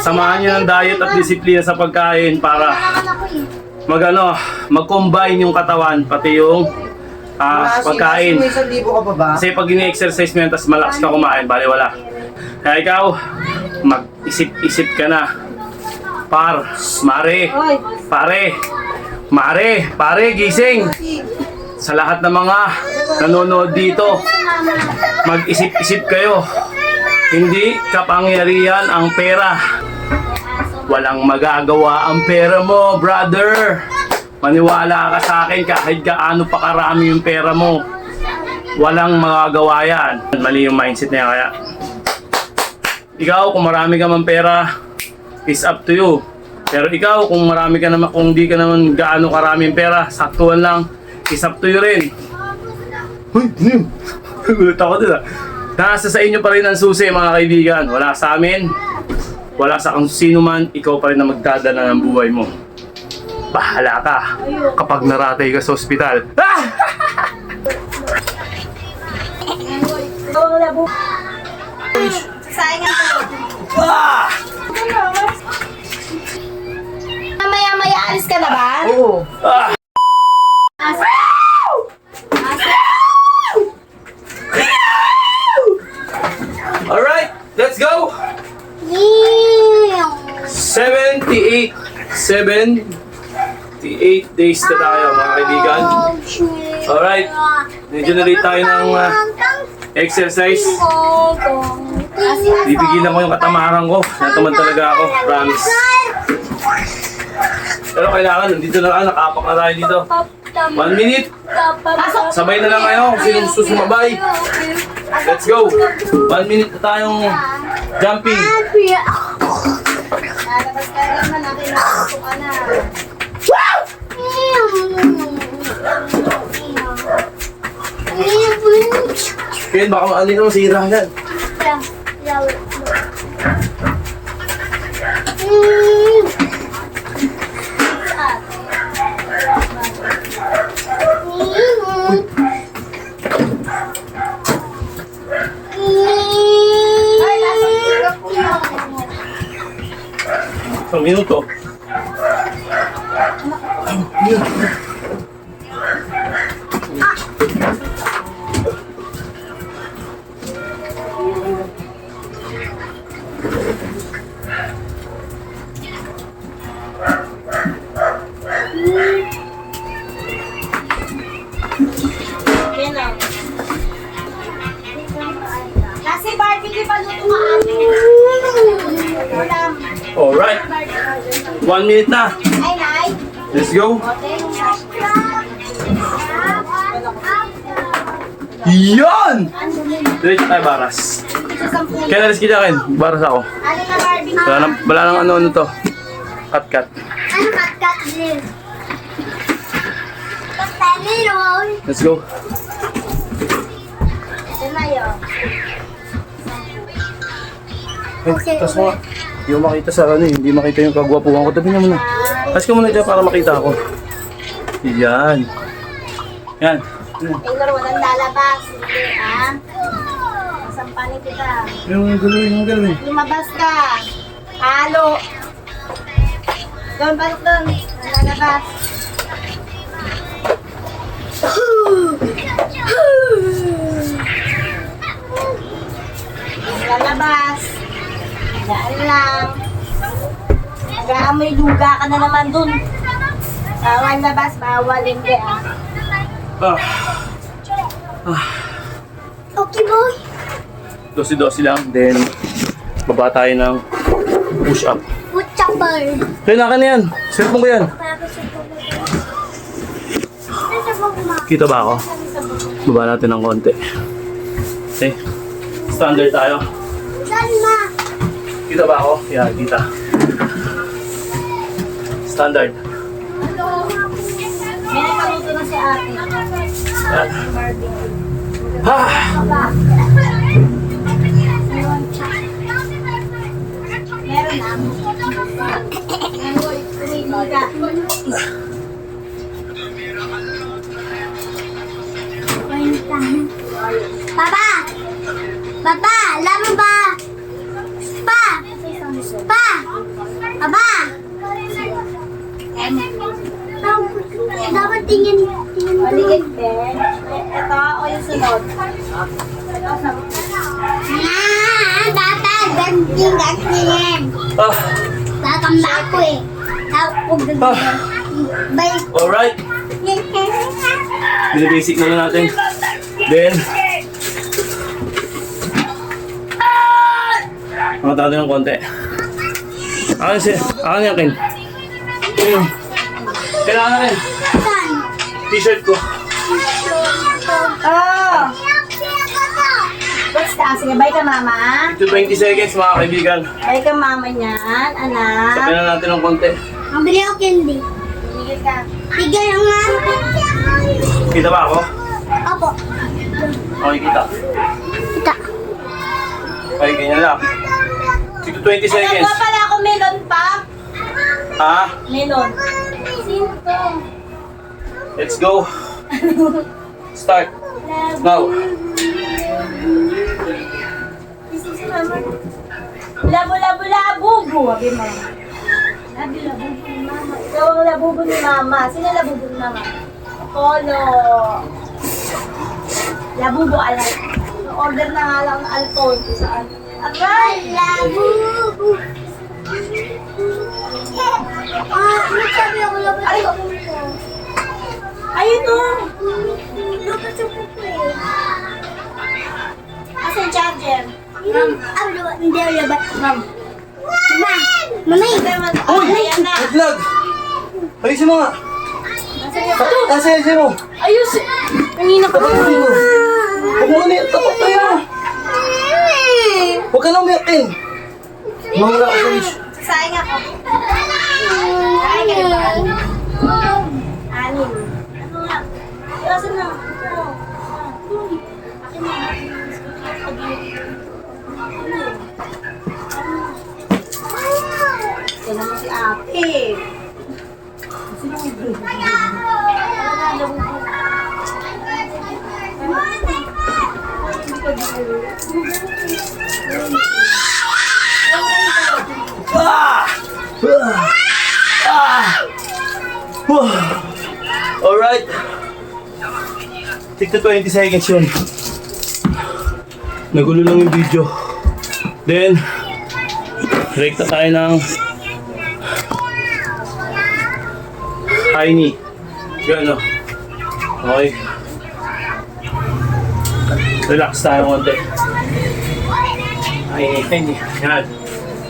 Samahan nyo ng diet at disiplina sa pagkain para mag-combine yung katawan, pati yung pagkain. May 1,000 ka pa ba? Kasi pag ini-exercise mo yan, tapos malakas ka kumain, bali wala. Kaya ikaw, mag-isip-isip ka na. Pare, gising! Sa lahat ng mga nanonood dito, mag-isip-isip kayo. Hindi kapangyarihan ang pera. Walang magagawa ang pera mo, brother. Maniwala ka sa akin kahit gaano pa karami yung pera mo. Walang magagawa yan. Mali yung mindset niya kaya. Ikaw, kung marami ka man pera, is up to you. Pero ikaw, kung marami ka naman, kung di ka naman gaano karami yung pera, saktuhan lang, is up to you rin. Uy, gulat ako dun Nasa sa inyo pa rin ang susi, mga kaibigan. Wala sa amin. Wala sa kung sino man, ikaw pa rin ang magdadala ng buhay mo. Bahala ka kapag naratay ka sa ospital. Maya-maya alis ka na ba? Oo. Alright, let's go! 78 days na tayo, mga kaibigan. Alright, nag-generate tayo ng exercise. Bibigilan ko yung katamaran ko. Nataman talaga ako, promise. Pero kailangan, nandito na lang, nakapak na tayo dito. 1 minute. Sabay na lang kayo kung sinong susumabay. Let's go. 1 minute na tayong jumping. Lalabas ka naman, nakinukupo ka na. Kaya baka maalin ang sira yan. Isang minuto. Kasi barbecue pa luto ka ate. Ulam. Alright. 1 minute na. Ay, nay. Let's go. Yan! Diretso tayo baras. Kaya nalis kita akin. Baras ako. Ano na barbecue? Wala nang ano to. Cut. Ano kat din? Pagtalinol. Let's go. Ito na yun. Hey, tas mo. Hindi mo makita sa ano eh. Hindi makita yung kagwapuhan ko. Tabi niya muna. Tas ka muna dyan para makita ako. Yan. Yan. Taylor, walang lalabas. Hindi, ah. Masampanin kita. Yung gano'n. Lumabas ka. Halo. Doon, balik doon. Lalabas. Lalabas. Daan lang. Nag-aamoy duga ka na naman dun. Bawal labas, bawal hindi ah. Okay boy. Dosi-dosi lang. Then, baba tayo ng push-up. What's up boy? Kaya na yan. Cellphone ko yan. Kita ba ako? Baba natin ng konti. Okay. Standard tayo. Saan ma? Kita ba ako? Yan, kita. Standard. May nakaluto na si ate. Yan. Ha! Meron na. Papa! Papa! Alam mo ba? Pa! Pa! Aba! Dapat tingin. Maliit din. Ito, o yung sunod. Tata, ganting. Ah, Tatanda ako eh. Tapos, bye. alright. Binibasic na lang natin. Then, makatato ng konti. Akin yan, Ken. Ayun. Kailangan na rin. Saan? T-shirt ko. Oh! Basta, sige, bye ka mama. Ito 20 seconds mga kaibigan. Bye ka mama niyan, anak. Sabi na natin ng konti. Mabili ako candy. Sige ka. Tigil nga. Kita ba ako? Opo. Okay, kita. Ita. Okay, ganyan lang. Ito 20 seconds. Nagawa pala ako melon pa. Ha? Melon. Sino to? Let's go. Start. Now. Si mama. Labo-labo-labubo. Sabi mo. Labi-labubo ni mama. Ikaw ang labubo ni mama. Sino labubo ni mama? Polo. Labubo alay. Order na nga lang ng alcohol. Saan? Aray! Labubu. Nagsabi ako labubu. Ay, ay, ito. Lupas yung pupo eh. Asa yung charger? Hindi ako labat. Ma'am. Mama. Mami. Uy! Ayan na. Vlog! Ayusin mo nga. Ayusin mo. Ayos. Kanina ka. Huwag mo ulit. Tapak tayo mo. Huwag ka lang umiyakin. Mamula ka sa wish. Sayang ako. Sayang ka ba? Anim. Ano nga? Asa na? Akin na. Yan naman si ate. Alright. Take to 20 seconds yun. Nagulo lang yung video. Then, rekta tayo ng high knee. Gano. Okay. Relax tayo konti. High knee. Yan.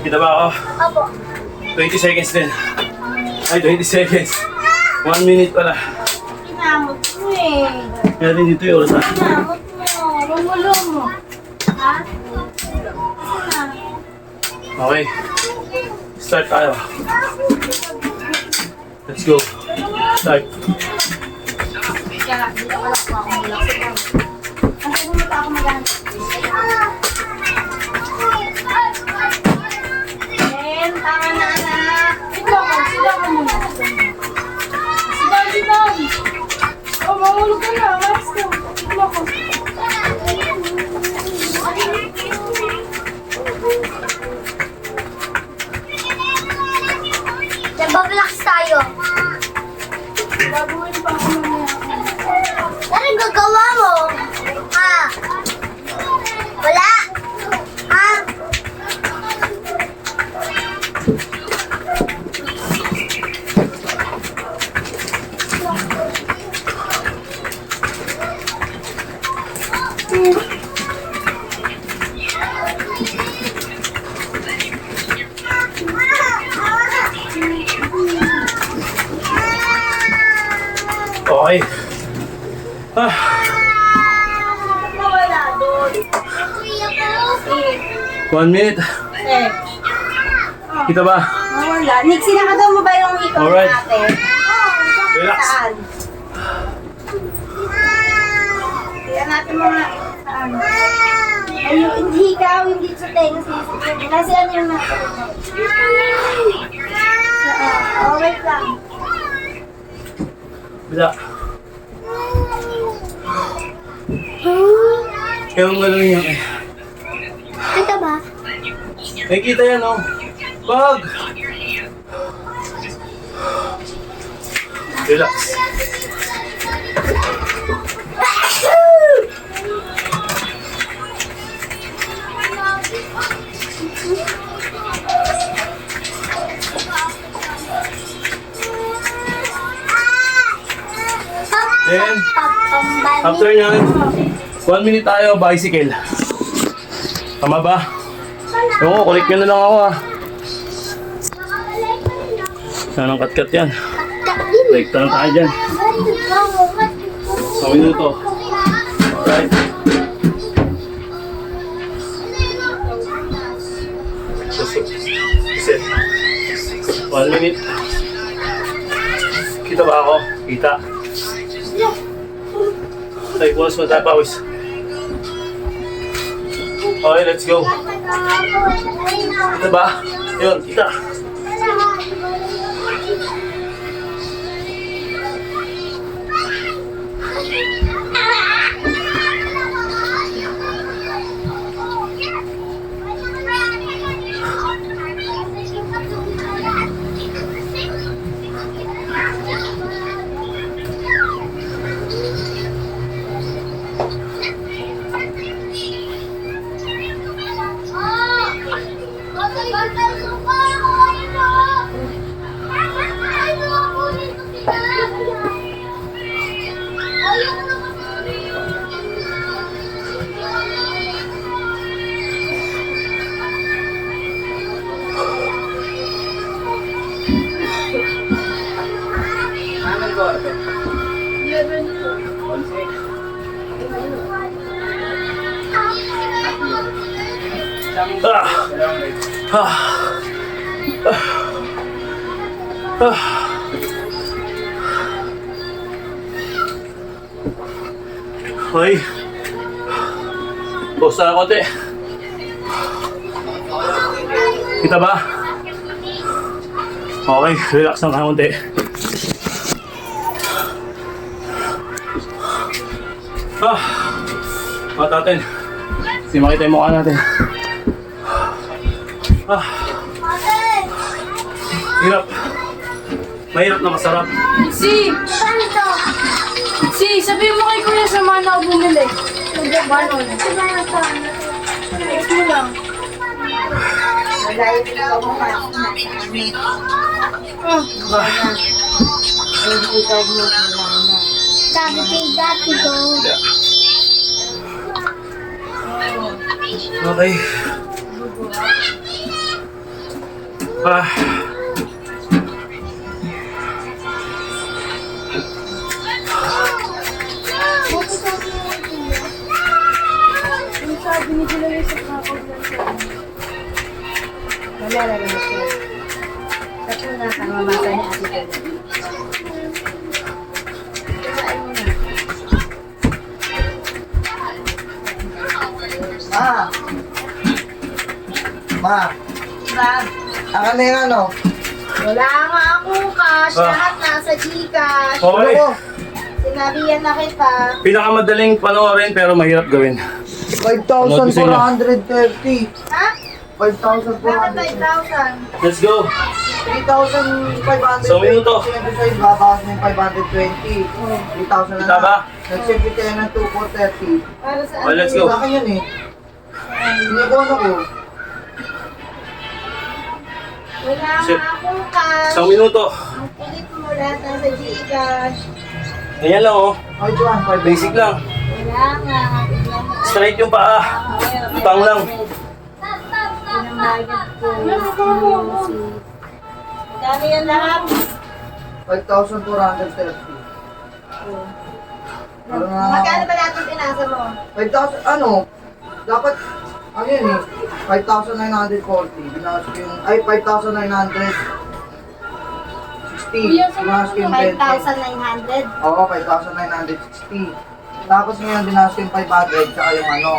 Kita ba ako? Opo. 20 seconds din. Ay, 20 seconds. 1 minute pala. Kinamot mo eh. Kaya din dito yung oras. Kinamot mo. Rumulo mo. Ha? Okay. Start tayo. Let's go. Start. Kaya, hindi ako lang ako mulak. Kasi pumunta ako maghanap. Then, tama na anak. Sigaw ka muna. Sigaw. Oh, mahulog ka na. Mas ka. Sigaw ka. Nagbablocks tayo. Gagawin pa ako mamaya. Anong gagawa mo? Ha? Wala? Ha? Okay. Ah, Nawala doon. 1 minute. Eh. Kita ba? Nawala. Nick, sinakadaw mo ba yung ikaw Alright. natin? Relax. Saan? Kaya natin mga saan? Ay, hindi ikaw, hindi sa tenga sisipin. Kasi ano yung nasa ito? Oh, wait lang. Wala. Ewan ko lang yan eh. Kita ba? Nakikita yan oh. Wag! Relax. Then, after nyan, 1 minute tayo, bicycle. Tama ba? Oo, kulik nyo na lang ako ah. Sanang kat-kat yan. Break time tayo dyan. Sa minuto. Alright. Set. 1 minute. Kita ba ako? Kita. Okay, buwas mo tayo pawis. Okay, let's go. Kita ba? Yun, kita. Okay. Pause na konti. Kita ba? Okay, relax lang ka konti. Mata natin. Hindi makita yung mukha natin. Hirap. Mahirap na masarap. Si! Paano to? Si! Sabihin mo kay Kuya samahan ako bumili. Paano? Paano to? Text mo lang. Malayo na ako mo kasi hindi ikaw mo kailangan. Sabi kay dati ko. Okay. Yung sabi ni Kuya yung sa kapag lang siya. Wala na rin siya. Tapos na kang mamasa ni Ate Kuya. Ma, Diba? akin na yung ano? Wala nga akong cash. Ah. Lahat nasa Gcash. Okay. Ano? Sinabihan na kita. Pinakamadaling panoorin pero mahirap gawin. 5,430. Ha? 5,400. Bakit 5,000? Let's go. 3,500. So, minuto. Siyempre babawas mo yung 520. 3,000 na Kita ba? Nag-save tayo ng 2,430. Para sa Oh, let's go. Sa akin yun eh. Inibono ko. Wala Shit. nga akong cash. Isang minuto. Ang kulit mo lahat nasa Gcash. Ganyan lang oh. Ay, Juan, 5 Basic lang. Wala nga. Tignan mo. Straight yung paa. Utang lang. Pinamayad ko. Kami yan lahat. 5,430. Ano na? Magkano ba natin pinasa mo? 5,000, ano? Dapat, ano yun eh? 5,940. Binawas ko yung, ay, 5,960. Binawas ko yung 20. 5,900. Oo, 5,960. Tapos ngayon, binawas ko yung 500, tsaka yung ano,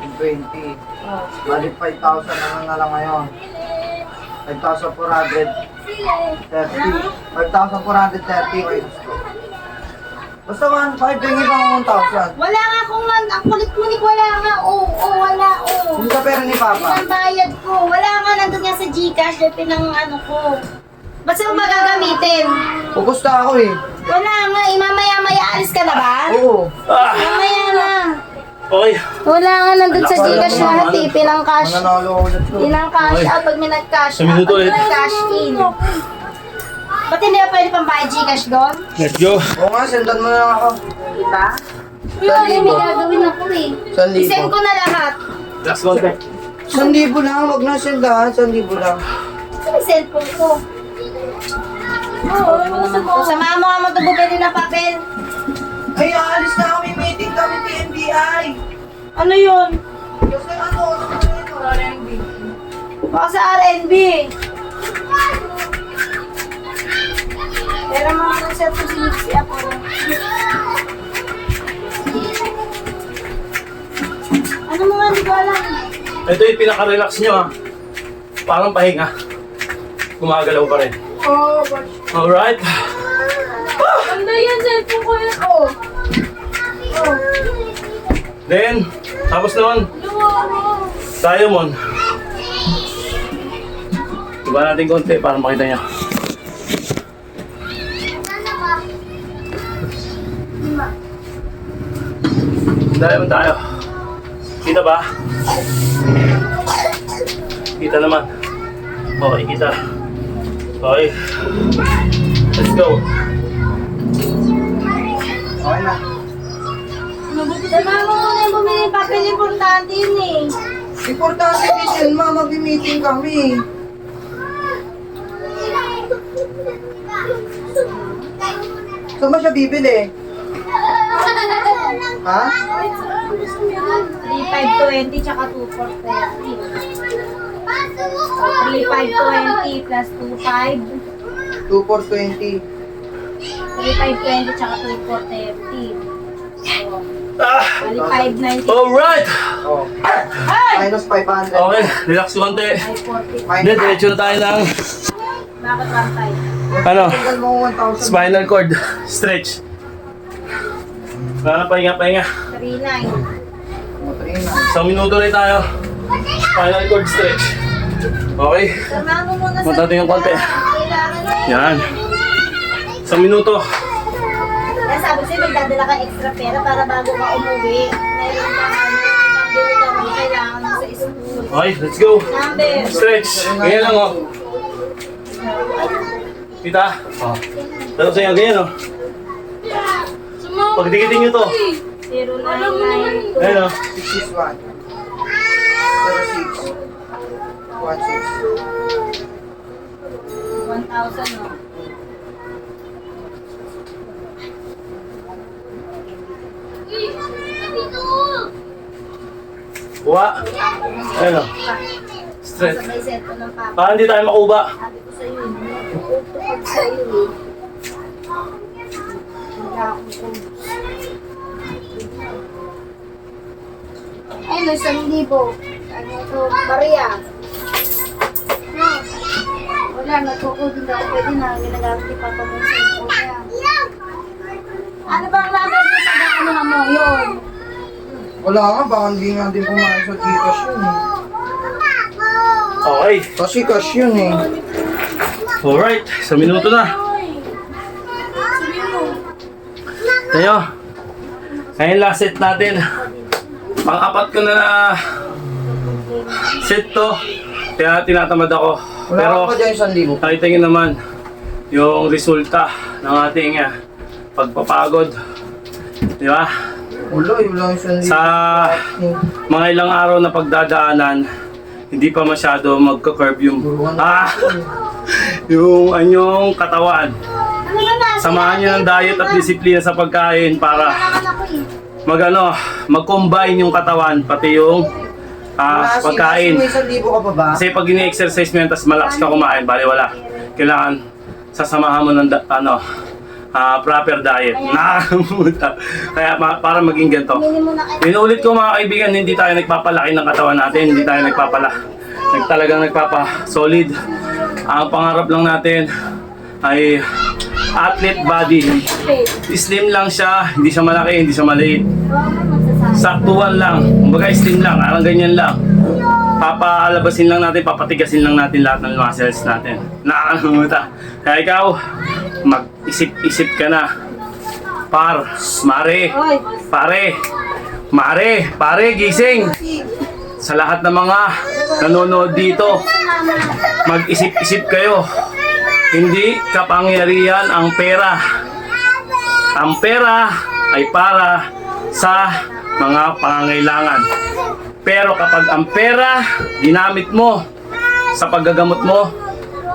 yung 20. Oh. Balik 5,000 na lang ngayon. 5,430. 5,430 minus ko. Basta 1.5, tingin pa 1,000. Wala nga akong ang kulit-kulit, wala nga. Wala, Yung sa pera ni Papa. Pinambayad ko. Wala nga, nandun nga sa Gcash, pinang ano ko. Ba't saan mo magagamitin? Pupusta ako eh. Wala nga, mamaya-maya alis ka na ba? Oo. Mamaya na. Okay. Wala nga, nandun sa Gcash lahat eh, pinang cash. Mananalo ako ulit to. Pinang cash out pag may nag-cash Sa minuto ulit. cash in. Ba't hindi ba pwede pang bayad Gcash doon? Let's go. Oo nga, sendan mo na lang ako. Diba? Saan May libo? gagawin ako eh. 1,000. I-send ko na lahat. Last contact. 1,000 lang, wag na sendahan. 1,000 lang. Sa cellphone ko. Samahan mo nga mo ito bumili ng papel. Ay, aalis na kami. Meeting kami TNBI. Ano yun? Kasi ano, RNB. Baka sa RNB. Pero mga ng cellphone si ako. Ano mo nga, hindi ko alam. Ito yung pinaka-relax nyo ha. Parang pahinga. Gumagalaw pa rin. Oh, Alright. ganda yan, cellphone ko yan. Then, tapos naman, Diamond. Diba natin konti para makita nyo. Diamond tayo. Kita ba? Kita naman. Okay, kita. Okay. Let's go. Okay na. Samahan mo muna yung bumili ng papel, importante yun eh. Importante din yun, ma. Mag-meeting kami. Saan ba siya bibili? Ha? 3,520 tsaka 2,430. 3,520 plus 2,500. 2,420. 3,520 tsaka 2,430. Ah! 5,990. Alright! Oh. Minus 500. Okay, relax konti. 5,40. Hindi, diretso na tayo ng Bakit 1,500? ano, Tingnan mo 1,000. spinal cord stretch. Wala na, pahinga. 3,900. Isang minuto rin tayo. Spinal cord stretch. Okay. Samahan mo muna sa... Matating yung konti. Kailangan na. Yan. Isang minuto. Kaya sabi sa'yo, magdadala ka extra pera para bago ka umuwi. Meron ka pambili ka ng kailangan mo sa school. Okay, let's go. Number. Stretch. Ganyan lang oh. Kita? Oh. Pero sa'yo, ganyan oh. Pagdikitin nyo to. 0992. Ayun oh. 661. 06. 16. 1,000 no? Buwa. Ayun oh. Stretch. Sabay set ko ng papa. Para hindi tayo makuba. Sabi ko sa'yo, tutupag sa'yo. Wala akong tubos. Ayun, 1,000. Ano ito? Maria. No. Wala, nagkukudin ako. Pwede na, ginagamit ni Papa mo sa cellphone niya. Ano bang number mo pag ano mo yun? Wala nga, baka hindi nga din pumayag sa Gcash yun eh. Okay. Kasi cash yun eh. Alright. Isang minuto na. Tayo. Ngayon last set natin. Pang-apat ko na set to. Kaya tinatamad ako. Wala Pero ka pa dyan 1,000. nakita nyo naman yung resulta ng ating pagpapagod. Di ba? Wala, wala yung 1,000. Sa mga ilang araw na pagdadaanan, hindi pa masyado magka-curve yung yung anyong katawan. Ano ba na? Samahan nyo ng diet at disiplina sa pagkain para mag-combine yung katawan pati yung pagkain. May 1,000 ka pa ba? Kasi pag ini-exercise mo yan, tapos malakas ka kumain, bali wala. Kailangan sasamahan mo ng proper diet. Nakakamuta. Kaya para maging ganito. Inuulit ko mga kaibigan, hindi tayo nagpapalaki ng katawan natin, hindi tayo talagang nagpapa-solid. Ang pangarap lang natin ay athlete body. Slim lang siya, hindi siya malaki, hindi siya maliit. Saktuhan lang, kumbaga slim lang, parang ganyan lang. Papalabasin lang natin, papatigasin lang natin lahat ng muscles natin. Nakakalimutan. Kaya ikaw, mag-isip-isip ka na. Pare, gising! Sa lahat ng mga nanonood dito, mag-isip-isip kayo. Hindi kapangyarihan ang pera. Ang pera ay para sa mga pangangailangan. Pero kapag ang pera ginamit mo sa paggagamot mo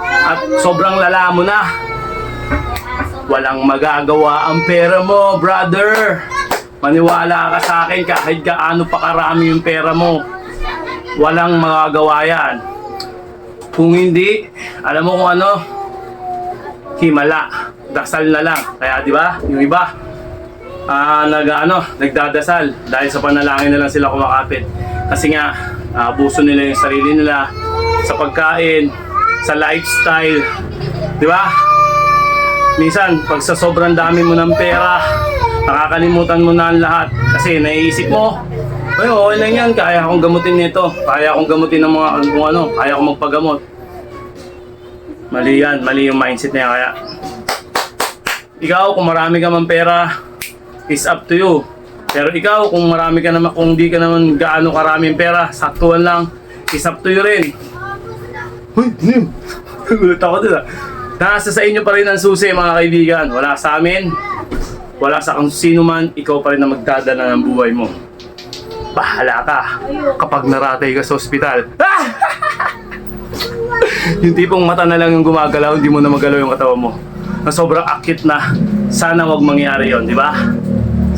at sobrang lala mo na, walang magagawa ang pera mo, brother. Maniwala ka sa akin, kahit gaano pa karami yung pera mo, walang magagawa yan. Kung hindi, alam mo kung ano, himala, dasal na lang. Kaya di ba, yung iba, nagdadasal dahil sa panalangin na lang sila kumakapit. Kasi nga, abuso nila yung sarili nila sa pagkain, sa lifestyle. Di ba? Minsan, pag sa sobrang dami mo ng pera, nakakalimutan mo na ang lahat. Kasi naiisip mo, ay, okay lang yan, kaya akong gamutin nito. Kaya akong gamutin ng mga kung ano, kaya akong magpagamot. Mali yan, mali yung mindset na yan. Kaya, ikaw, kung marami ka man pera, is up to you. Pero ikaw, kung marami ka naman, kung di ka naman gaano karaming pera, saktuhan lang, is up to you rin. Uy, gulat ako dun. Nasa sa inyo pa rin ang susi, mga kaibigan. Wala sa amin, wala sa kung sino man, ikaw pa rin na magdadala ng buhay mo. Bahala ka kapag naratay ka sa ospital. Yung tipong mata na lang yung gumagalaw, hindi mo na magalaw yung katawan mo. Na sobrang akit na. Sana wag mangyari yon, di ba?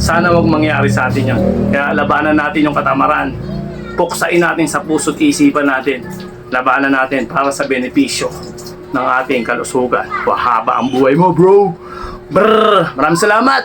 Sana wag mangyari sa atin yon. Kaya labanan natin yung katamaran. Puksain natin sa puso't isipan natin. Labanan natin para sa benepisyo ng ating kalusugan. Wahaba ang buhay mo, bro. Brrr! Maraming salamat!